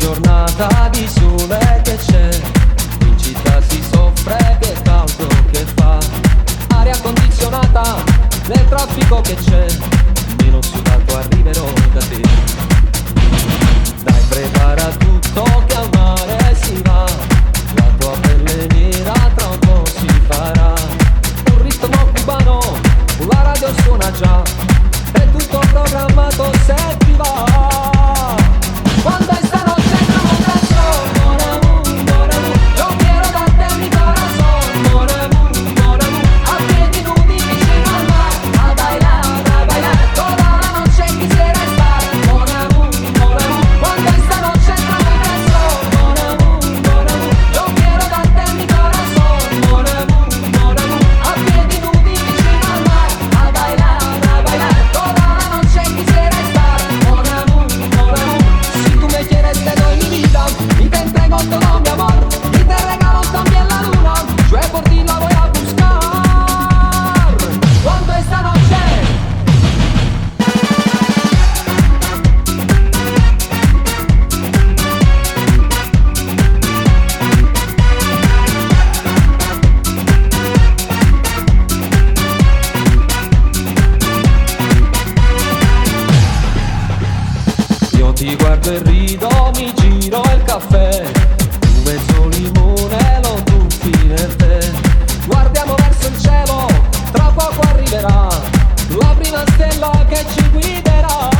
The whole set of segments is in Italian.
giornata di sole che c'è, in città si soffre, che caldo che fa, aria condizionata nel traffico che c'è, meno sudato arriverò da te. Dai, prepara tutto che al mare si va, la tua pelle nera tra un po' si farà, un ritmo cubano, la radio suona già, è tutto programmato se ti va. Quando è stanotte tramontación, mon amour, mon amour, yo quiero darte mi corazón, mon amour, mon amour, a piedi nudi vicino al mar, a bailar, toda la noche quisiera estar, mon amour, mon amour. Quando è stanotte tramontación, mon amour, mon amour, yo quiero darte mi corazón, mon amour, mon amour, a piedi nudi vicino al mar, a bailar, toda la noche quisiera estar, mon amour, mon amour. Si tú me quieres te doy mi vida y te entrego todo mi amor y te regalo también la luna, yo por ti la voy a buscar. Cuando esta noche io ti guardo e rido, mi giro il caffè, tu mezzo limone lo tuffi nel tè, guardiamo verso il cielo, tra poco arriverà la prima stella che ci guiderà.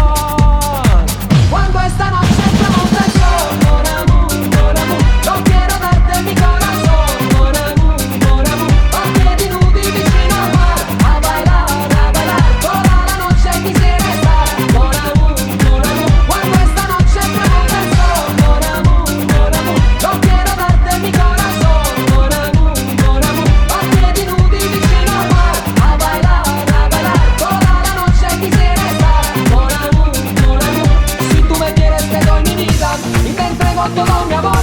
Quando esta noche tramontación, mon amour, mon amour, yo quiero darte mi corazón, mon amour, mon amour, a piedi nudi vicino al mar, a bailar, toda la noche quisiera estar, mon amour, mon amour. Quando esta noche tramontación, mon amour, mon amour, yo quiero darte mi corazón, mon amour, mon amour, a piedi nudi vicino al mar, a bailar, toda la noche quisiera estar, mon amour, mon amour. Si tú me quieres te doy mi vida y te entrego todo mi amor